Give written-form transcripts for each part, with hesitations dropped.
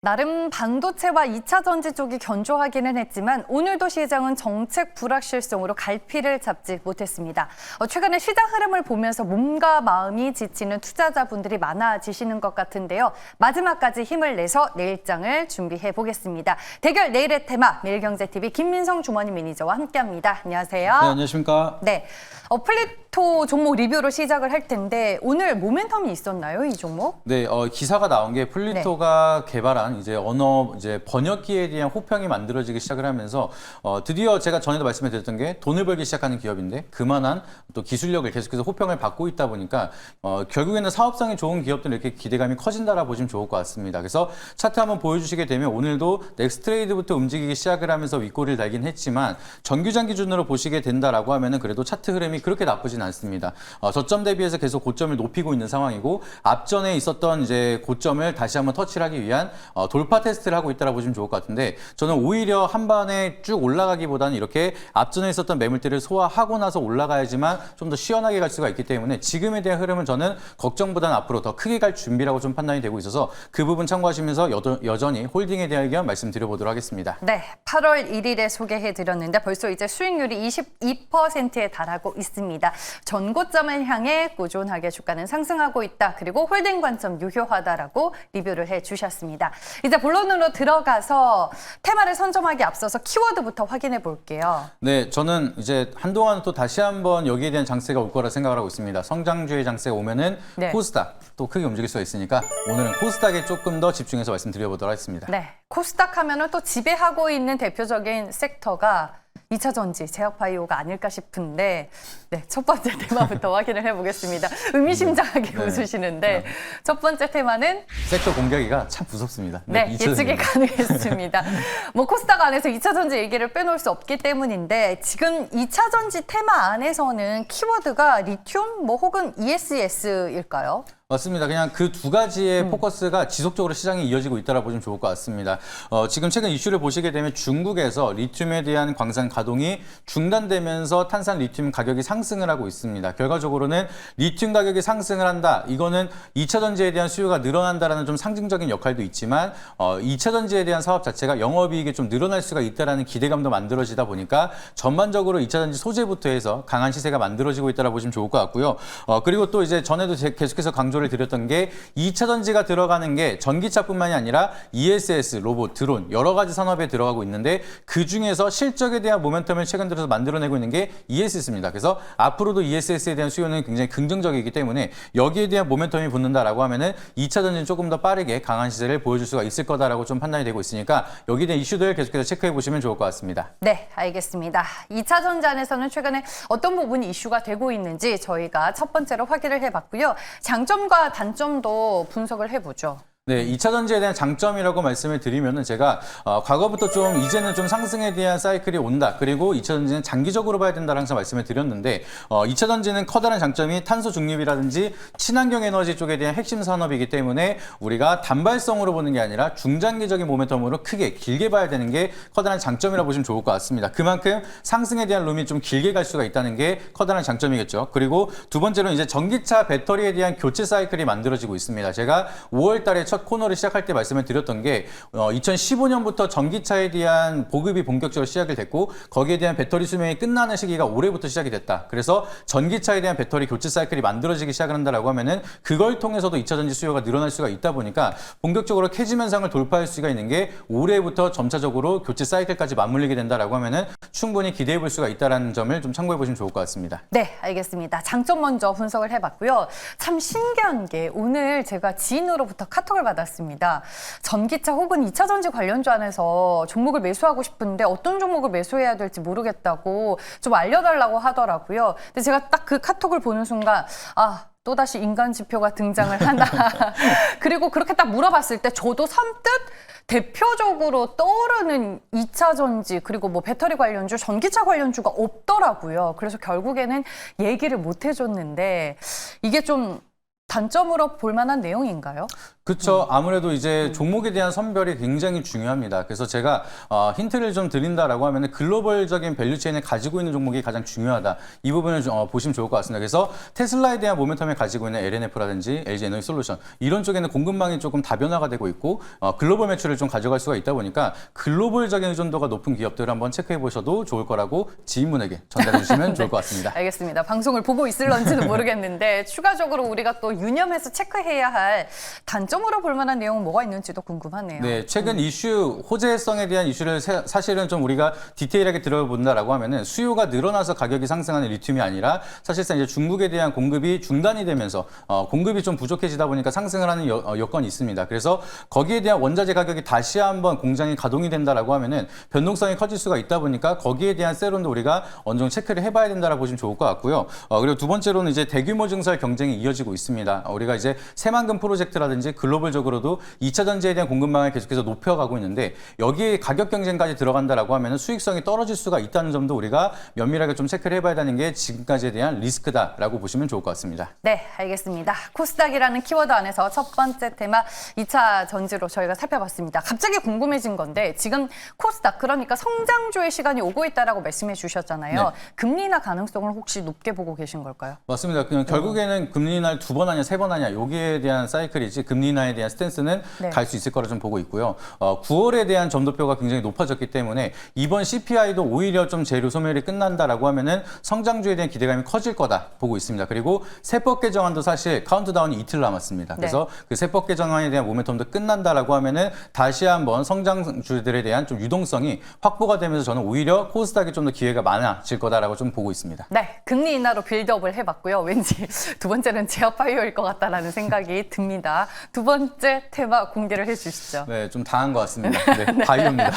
나름 반도체와 2차 전지 쪽이 견조하기는 했지만 오늘도 시장은 정책 불확실성으로 갈피를 잡지 못했습니다. 최근에 시장 흐름을 보면서 몸과 마음이 지치는 투자자분들이 많아지시는 것 같은데요. 마지막까지 힘을 내서 내일장을 준비해 보겠습니다. 대결 내일의 테마, 매일경제TV 김민성 주머니 매니저와 함께합니다. 안녕하세요. 네, 안녕하십니까. 네, 플리토 종목 리뷰로 시작을 할 텐데 오늘 모멘텀이 있었나요, 이 종목? 네, 기사가 나온 게 플리토가 개발한 이제 언어 번역기에 대한 호평이 만들어지기 시작을 하면서 드디어 제가 전에도 말씀을 드렸던 게 돈을 벌기 시작하는 기업인데 그만한 또 기술력을 계속해서 호평을 받고 있다 보니까 결국에는 사업성이 좋은 기업들은 이렇게 기대감이 커진다라 보시면 좋을 것 같습니다. 그래서 차트 한번 보여주시게 되면 오늘도 넥스트레이드부터 움직이기 시작을 하면서 윗꼬리를 달긴 했지만 정규장 기준으로 보시게 된다라고 하면은 그래도 차트 흐름이 그렇게 나쁘진 않습니다. 저점 대비해서 계속 고점을 높이고 있는 상황이고 앞전에 있었던 이제 고점을 다시 한번 터치를 하기 위한 돌파 테스트를 하고 있다고 보시면 좋을 것 같은데 저는 오히려 한 번에 쭉 올라가기보다는 이렇게 앞전에 있었던 매물대를 소화하고 나서 올라가야지만 좀 더 시원하게 갈 수가 있기 때문에 지금에 대한 흐름은 저는 걱정보다는 앞으로 더 크게 갈 준비라고 좀 판단이 되고 있어서 그 부분 참고하시면서 여전히 홀딩에 대한 의견 말씀드려보도록 하겠습니다. 네, 8월 1일에 소개해드렸는데 벌써 이제 수익률이 22%에 달하고 있습니다. 전고점을 향해 꾸준하게 주가는 상승하고 있다. 그리고 홀딩 관점 유효하다라고 리뷰를 해주셨습니다. 이제 본론으로 들어가서 테마를 선점하기 앞서서 키워드부터 확인해 볼게요. 네, 저는 이제 한동안 또 다시 한번 여기에 대한 장세가 올 거라 생각을 하고 있습니다. 성장주의 장세가 오면은 네. 코스닥 또 크게 움직일 수가 있으니까 오늘은 코스닥에 조금 더 집중해서 말씀드려보도록 하겠습니다. 네, 코스닥 하면은 또 지배하고 있는 대표적인 섹터가 2차 전지, 제약바이오가 아닐까 싶은데 네, 첫 번째 테마부터 확인을 해보겠습니다. 의미심장하게 네. 웃으시는데 첫 번째 테마는 섹터 공격이가 참 무섭습니다. 네, 예측이 가능했습니다. 코스닥 안에서 2차 전지 얘기를 빼놓을 수 없기 때문인데 지금 2차 전지 테마 안에서는 키워드가 리튬 혹은 ESS일까요? 맞습니다. 그냥 그 두 가지의 포커스가 지속적으로 시장에 이어지고 있다고 보시면 좋을 것 같습니다. 지금 최근 이슈를 보시게 되면 중국에서 리튬에 대한 광산 가동이 중단되면서 탄산 리튬 가격이 상승을 하고 있습니다. 결과적으로는 리튬 가격이 상승을 한다. 이거는 2차 전지에 대한 수요가 늘어난다라는 좀 상징적인 역할도 있지만 2차 전지에 대한 사업 자체가 영업이익이 좀 늘어날 수가 있다라는 기대감도 만들어지다 보니까 전반적으로 2차 전지 소재부터 해서 강한 시세가 만들어지고 있다고 보시면 좋을 것 같고요. 그리고 또 이제 전에도 계속해서 강조를 드렸던 게 2차 전지가 들어가는 게 전기차뿐만이 아니라 ESS, 로봇, 드론 여러 가지 산업에 들어가고 있는데 그 중에서 실적에 대한 모멘텀을 최근 들어서 만들어내고 있는 게 ESS입니다. 그래서 앞으로도 ESS에 대한 수요는 굉장히 긍정적이기 때문에 여기에 대한 모멘텀이 붙는다라고 하면은 2차 전지는 조금 더 빠르게 강한 시세를 보여줄 수가 있을 거다라고 좀 판단이 되고 있으니까 여기에 대한 이슈들 계속해서 체크해 보시면 좋을 것 같습니다. 네, 알겠습니다. 2차 전지 안에서는 최근에 어떤 부분이 이슈가 되고 있는지 저희가 첫 번째로 확인을 해봤고요. 장점과 단점도 분석을 해보죠. 네, 2차 전지에 대한 장점이라고 말씀을 드리면은 제가 과거부터 좀 이제는 좀 상승에 대한 사이클이 온다. 그리고 2차 전지는 장기적으로 봐야 된다는 항상 말씀을 드렸는데 2차 전지는 커다란 장점이 탄소 중립이라든지 친환경 에너지 쪽에 대한 핵심 산업이기 때문에 우리가 단발성으로 보는 게 아니라 중장기적인 모멘텀으로 크게 길게 봐야 되는 게 커다란 장점이라고 보시면 좋을 것 같습니다. 그만큼 상승에 대한 룸이 좀 길게 갈 수가 있다는 게 커다란 장점이겠죠. 그리고 두 번째로는 이제 전기차 배터리에 대한 교체 사이클이 만들어지고 있습니다. 제가 5월 달에 첫 코너를 시작할 때 말씀을 드렸던 게 2015년부터 전기차에 대한 보급이 본격적으로 시작이 됐고 거기에 대한 배터리 수명이 끝나는 시기가 올해부터 시작이 됐다. 그래서 전기차에 대한 배터리 교체 사이클이 만들어지기 시작을 한다라고 하면은 그걸 통해서도 2차 전지 수요가 늘어날 수가 있다 보니까 본격적으로 캐즘 현상을 돌파할 수가 있는 게 올해부터 점차적으로 교체 사이클까지 맞물리게 된다라고 하면은 충분히 기대해 볼 수가 있다라는 점을 좀 참고해 보시면 좋을 것 같습니다. 네, 알겠습니다. 장점 먼저 분석을 해봤고요. 참 신기한 게 오늘 제가 지인으로부터 카톡을 받았습니다. 전기차 혹은 2차 전지 관련주 안에서 종목을 매수하고 싶은데 어떤 종목을 매수해야 될지 모르겠다고 좀 알려달라고 하더라고요. 근데 제가 딱 그 카톡을 보는 순간 또다시 인간 지표가 등장을 한다. 그리고 그렇게 딱 물어봤을 때 저도 선뜻 대표적으로 떠오르는 2차 전지 그리고 배터리 관련주, 전기차 관련주가 없더라고요. 그래서 결국에는 얘기를 못 해줬는데 이게 좀 단점으로 볼 만한 내용인가요? 그렇죠. 아무래도 이제 종목에 대한 선별이 굉장히 중요합니다. 그래서 제가 힌트를 좀 드린다라고 하면 글로벌적인 밸류체인을 가지고 있는 종목이 가장 중요하다. 이 부분을 보시면 좋을 것 같습니다. 그래서 테슬라에 대한 모멘텀을 가지고 있는 LNF라든지 LG 에너지 솔루션 이런 쪽에는 공급망이 조금 다변화가 되고 있고 글로벌 매출을 좀 가져갈 수가 있다 보니까 글로벌적인 의존도가 높은 기업들을 한번 체크해 보셔도 좋을 거라고 지인분에게 전달해 주시면 좋을 것 같습니다. 알겠습니다. 방송을 보고 있을런지는 모르겠는데 추가적으로 우리가 또 유념해서 체크해야 할 단점으로 볼 만한 내용은 뭐가 있는지도 궁금하네요. 네, 최근 이슈, 호재성에 대한 이슈를 사실은 좀 우리가 디테일하게 들어본다라고 하면은 수요가 늘어나서 가격이 상승하는 리튬이 아니라 사실상 이제 중국에 대한 공급이 중단이 되면서 공급이 좀 부족해지다 보니까 상승을 하는 여건이 있습니다. 그래서 거기에 대한 원자재 가격이 다시 한번 공장이 가동이 된다라고 하면은 변동성이 커질 수가 있다 보니까 거기에 대한 세론도 우리가 어느 정도 체크를 해봐야 된다라고 보시면 좋을 것 같고요. 그리고 두 번째로는 이제 대규모 증설 경쟁이 이어지고 있습니다. 우리가 이제 새만금 프로젝트라든지 글로벌적으로도 2차 전지에 대한 공급망을 계속해서 높여가고 있는데 여기에 가격 경쟁까지 들어간다라고 하면 수익성이 떨어질 수가 있다는 점도 우리가 면밀하게 좀 체크를 해봐야 되는 게 지금까지에 대한 리스크다라고 보시면 좋을 것 같습니다. 네, 알겠습니다. 코스닥이라는 키워드 안에서 첫 번째 테마 2차 전지로 저희가 살펴봤습니다. 갑자기 궁금해진 건데 지금 코스닥 그러니까 성장주의 시간이 오고 있다라고 말씀해 주셨잖아요. 네. 금리 인하 가능성을 혹시 높게 보고 계신 걸까요? 맞습니다. 그냥 결국에는 금리 인하를 2번 하냐 3번 하냐 여기에 대한 사이클이지 금리 인하에 대한 스탠스는 네. 갈 수 있을 거라 좀 보고 있고요. 9월에 대한 점도표가 굉장히 높아졌기 때문에 이번 CPI도 오히려 좀 재료 소멸이 끝난다라고 하면은 성장주에 대한 기대감이 커질 거다 보고 있습니다. 그리고 세법 개정안도 사실 카운트다운이 이틀 남았습니다. 그래서 그 세법 개정안에 대한 모멘텀도 끝난다라고 하면은 다시 한번 성장주들에 대한 좀 유동성이 확보가 되면서 저는 오히려 코스닥이 좀 더 기회가 많아질 거다라고 좀 보고 있습니다. 네, 금리 인하로 빌드업을 해봤고요. 왠지 두 번째는 제약바이오일 것 같다라는 생각이 듭니다. 두 번째 테마 공개를 해주시죠. 네, 좀 당한 것 같습니다. 네, 바이오입니다.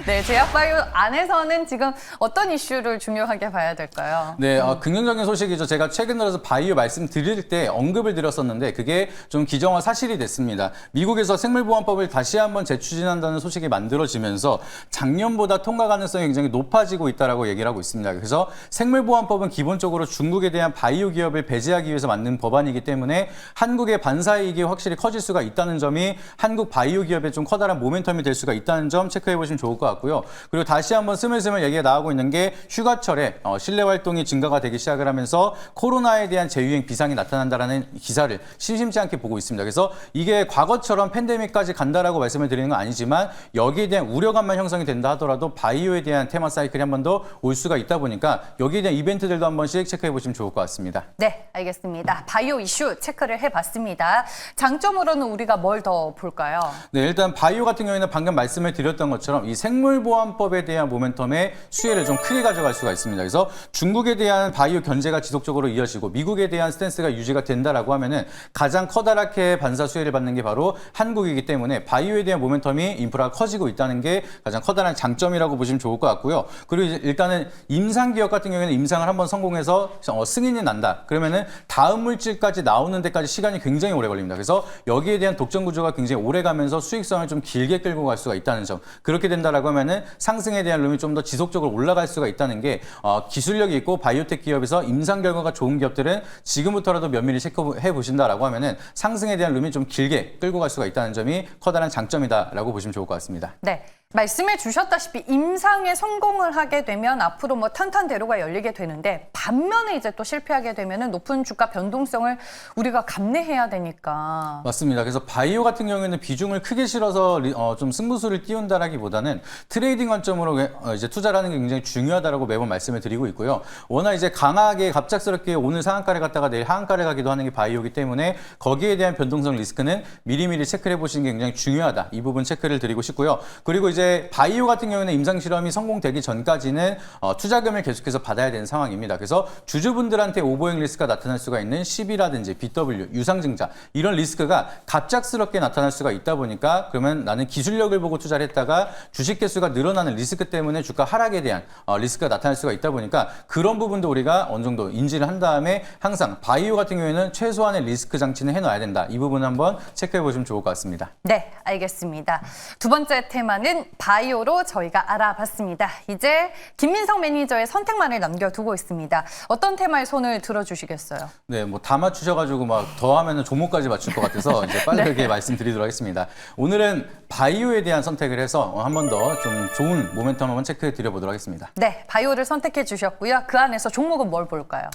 네, 제약바이오 안에서는 지금 어떤 이슈를 중요하게 봐야 될까요? 네, 긍정적인 소식이죠. 제가 최근 들어서 바이오 말씀드릴 때 언급을 드렸었는데 그게 좀 기정화 사실이 됐습니다. 미국에서 생물보안법을 다시 한번 재추진한다는 소식이 만들어지면서 작년보다 통과 가능성이 굉장히 높아지고 있다라고 얘기를 하고 있습니다. 그래서 생물보안법은 기본적으로 중국에 대한 바이오 기업을 배제하기 위해서 만든 법안이기 때문에 한국의 반사이익이 확실히 커질 수가 있다는 점이 한국 바이오 기업에 좀 커다란 모멘텀이 될 수가 있다는 점 체크해 보시면 좋을 것 같고요. 그리고 다시 한번 스물스물 얘기가 나오고 있는 게 휴가철에 실내 활동이 증가가 되기 시작을 하면서 코로나에 대한 재유행 비상이 나타난다라는 기사를 심심치 않게 보고 있습니다. 그래서 이게 과거처럼 팬데믹까지 간다라고 말씀을 드리는 건 아니지만 여기에 대한 우려감만 형성이 된다 하더라도 바이오에 대한 테마 사이클이 한 번 더 올 수가 있다 보니까 여기에 대한 이벤트들도 한 번씩 체크해 보시면 좋을 것 같습니다. 네, 알겠습니다. 바이오 이슈 체크를 해봤습니다. 장점으로는 우리가 뭘 더 볼까요? 네, 일단 바이오 같은 경우에는 방금 말씀을 드렸던 것처럼 이 생물보안법에 대한 모멘텀의 수혜를 좀 크게 가져갈 수가 있습니다. 그래서 중국에 대한 바이오 견제가 지속적으로 이어지고 미국에 대한 스탠스가 유지가 된다라고 하면은 가장 커다랗게 반사 수혜를 받는 게 바로 한국이기 때문에 바이오에 대한 모멘텀이 인프라가 커지고 있다는 게 가장 커다란 장점이라고 보시면 좋을 것 같고요. 그리고 일단은 임상 기업 같은 경우에는 임상을 한번 성공해서 승인이 난다. 그러면은 다음 물질까지 나오는 데까지 시간이 굉장히 오래 걸립니다. 그래서 여기에 대한 독점 구조가 굉장히 오래 가면서 수익성을 좀 길게 끌고 갈 수가 있다는 점. 그렇게 된다라고 하면은 상승에 대한 룸이 좀 더 지속적으로 올라갈 수가 있다는 게 기술력이 있고 바이오텍 기업에서 임상 결과가 좋은 기업들은 지금부터라도 면밀히 체크해 보신다라고 하면은 상승에 대한 룸이 좀 길게 끌고 갈 수가 있다는 점이 커다란 장점이다라고 보시면 좋을 것 같습니다. 네. 말씀해 주셨다시피 임상에 성공을 하게 되면 앞으로 뭐 탄탄대로가 열리게 되는데 반면에 이제 또 실패하게 되면은 높은 주가 변동성을 우리가 감내해야 되니까. 맞습니다. 그래서 바이오 같은 경우에는 비중을 크게 실어서 좀 승부수를 띄운다라기보다는 트레이딩 관점으로 이제 투자를 하는 게 굉장히 중요하다라고 매번 말씀을 드리고 있고요. 워낙 이제 강하게 갑작스럽게 오늘 상한가를 갔다가 내일 하한가를 가기도 하는 게 바이오이기 때문에 거기에 대한 변동성 리스크는 미리미리 체크를 해보시는 게 굉장히 중요하다. 이 부분 체크를 드리고 싶고요. 그리고 이제 바이오 같은 경우에는 임상 실험이 성공되기 전까지는 투자금을 계속해서 받아야 되는 상황입니다. 그래서 주주분들한테 오버행 리스크가 나타날 수가 있는 CB라든지 BW, 유상증자 이런 리스크가 갑작스럽게 나타날 수가 있다 보니까 그러면 나는 기술력을 보고 투자를 했다가 주식 개수가 늘어나는 리스크 때문에 주가 하락에 대한 리스크가 나타날 수가 있다 보니까 그런 부분도 우리가 어느 정도 인지를 한 다음에 항상 바이오 같은 경우에는 최소한의 리스크 장치는 해놔야 된다. 이 부분 한번 체크해 보시면 좋을 것 같습니다. 네, 알겠습니다. 두 번째 테마는 바이오로 저희가 알아봤습니다. 이제 김민성 매니저의 선택만을 남겨두고 있습니다. 어떤 테마에 손을 들어주시겠어요? 네, 뭐 다 맞추셔가지고 막 더 하면은 종목까지 맞출 것 같아서 이제 빨리 그렇게 말씀드리도록 하겠습니다. 오늘은 바이오에 대한 선택을 해서 한 번 더 좀 좋은 모멘텀 한번 체크해 드려보도록 하겠습니다. 네, 바이오를 선택해 주셨고요. 그 안에서 종목은 뭘 볼까요?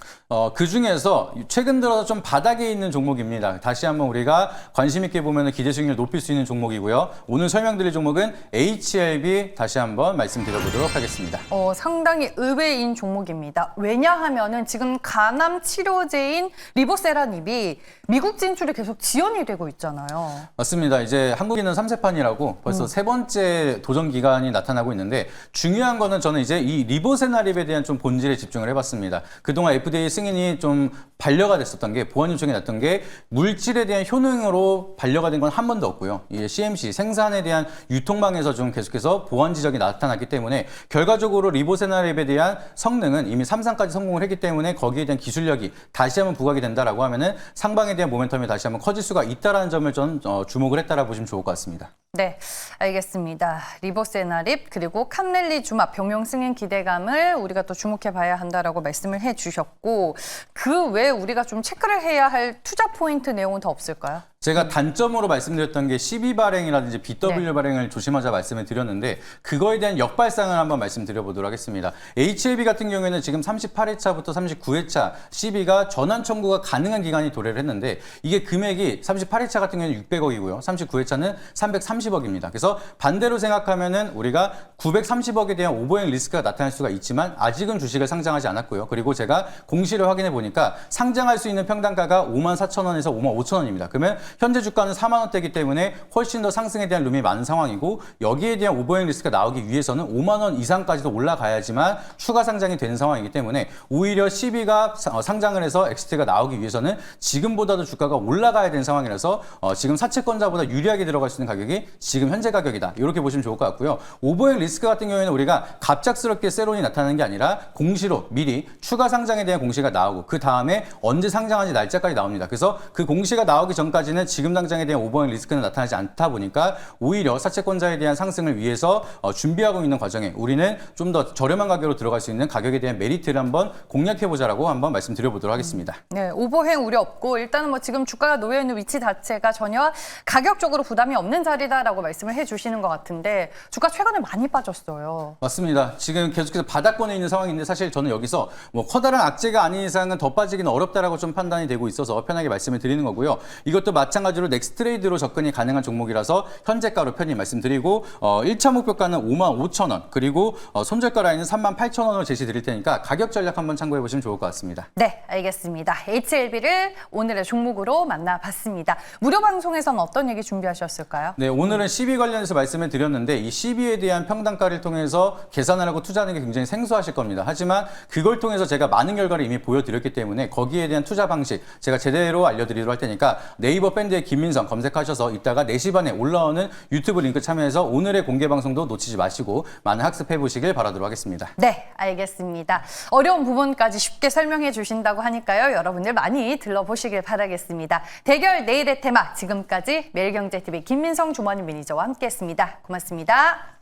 그 중에서 최근 들어서 좀 바닥에 있는 종목입니다. 다시 한번 우리가 관심 있게 보면 기대 수익률을 높일 수 있는 종목이고요. 오늘 설명드릴 종목은 HLB 다시 한번 말씀드려보도록 하겠습니다. 상당히 의외인 종목입니다. 왜냐하면은 지금 간암 치료제인 리보세라닙이 미국 진출이 계속 지연이 되고 있잖아요. 맞습니다. 이제 한국인은 3세판이라고 벌써 세 번째 도전 기간이 나타나고 있는데 중요한 거는 저는 이제 이 리보세나립에 대한 좀 본질에 집중을 해봤습니다. 그동안 FDA 승인이 좀 반려가 됐었던 게 보안 요청이 났던 게 물질에 대한 효능으로 반려가 된 건 한 번도 없고요. 이 CMC 생산에 대한 유통망에서 좀 계속해서 보안 지적이 나타났기 때문에 결과적으로 리보세나립에 대한 성능은 이미 3상까지 성공을 했기 때문에 거기에 대한 기술력이 다시 한번 부각이 된다라고 하면은 상방에 대한 모멘텀이 다시 한번 커질 수가 있다라는 점을 좀 주목을 했다라 보시면 좋을 것 같습니다. 네, 알겠습니다. 리보세나립 그리고 캄렐리주맙 병용 승인 기대감을 우리가 또 주목해 봐야 한다라고 말씀을 해주셨고 그 외에 우리가 좀 체크를 해야 할 투자 포인트 내용은 더 없을까요? 제가 단점으로 말씀드렸던 게 12 발행이라든지 BW 네. 발행을 조심하자 말씀을 드렸는데 그거에 대한 역발상을 한번 말씀드려보도록 하겠습니다. HLB 같은 경우에는 지금 38회차부터 39회차 12가 전환 청구가 가능한 기간이 도래를 했는데 이게 금액이 38회차 같은 경우에는 600억이고요. 39회차는 330억입니다. 그래서 반대로 생각하면은 우리가 930억에 대한 오버행 리스크가 나타날 수가 있지만 아직은 주식을 상장하지 않았고요. 그리고 제가 공시를 확인해 보니까 상장할 수 있는 평단가가 54,000원에서 55,000원입니다. 그러면 현재 주가는 4만 원대이기 때문에 훨씬 더 상승에 대한 룸이 많은 상황이고 여기에 대한 오버행 리스크가 나오기 위해서는 5만 원 이상까지도 올라가야지만 추가 상장이 되는 상황이기 때문에 오히려 12가 상장을 해서 엑시트가 나오기 위해서는 지금보다도 주가가 올라가야 되는 상황이라서 지금 사채권자보다 유리하게 들어갈 수 있는 가격이 지금 현재 가격이다. 이렇게 보시면 좋을 것 같고요. 오버행 리스크 같은 경우에는 우리가 갑작스럽게 세론이 나타나는 게 아니라 공시로 미리 추가 상장에 대한 공시가 나오고 그 다음에 언제 상장하는지 날짜까지 나옵니다. 그래서 그 공시가 나오기 전까지는 지금 당장에 대한 오버행 리스크는 나타나지 않다 보니까 오히려 사채권자에 대한 상승을 위해서 준비하고 있는 과정에 우리는 좀 더 저렴한 가격으로 들어갈 수 있는 가격에 대한 메리트를 한번 공략해보자라고 한번 말씀드려보도록 하겠습니다. 네, 오버행 우려 없고 일단은 뭐 지금 주가가 놓여 있는 위치 자체가 전혀 가격적으로 부담이 없는 자리다라고 말씀을 해주시는 것 같은데 주가 최근에 많이 빠졌어요. 맞습니다. 지금 계속해서 바닥권에 있는 상황인데 사실 저는 여기서 뭐 커다란 악재가 아닌 이상은 더 빠지기는 어렵다라고 좀 판단이 되고 있어서 편하게 말씀을 드리는 거고요. 이것도 마찬가지로 넥스트레이드로 접근이 가능한 종목이라서 현재가로 편히 말씀드리고 1차 목표가는 55,000원 그리고 손절가 라인은 38,000원으로 제시 드릴 테니까 가격 전략 한번 참고해 보시면 좋을 것 같습니다. 네, 알겠습니다. HLB를 오늘의 종목으로 만나봤습니다. 무료 방송에서는 어떤 얘기 준비하셨을까요? 네, 오늘은 12 관련해서 말씀을 드렸는데 이 12에 대한 평단가를 통해서 계산을 하고 투자하는 게 굉장히 생소하실 겁니다. 하지만 그걸 통해서 제가 많은 결과를 이미 보여드렸기 때문에 거기에 대한 투자 방식 제가 제대로 알려드리도록 할 테니까 네이버 밴드의 김민성 검색하셔서 이따가 4시 반에 올라오는 유튜브 링크 참여해서 오늘의 공개 방송도 놓치지 마시고 많은 학습해 보시길 바라도록 하겠습니다. 네, 알겠습니다. 어려운 부분까지 쉽게 설명해 주신다고 하니까요. 여러분들 많이 들러보시길 바라겠습니다. 대결 내일의 테마 지금까지 매일경제TV 김민성 주머니 매니저와 함께했습니다. 고맙습니다.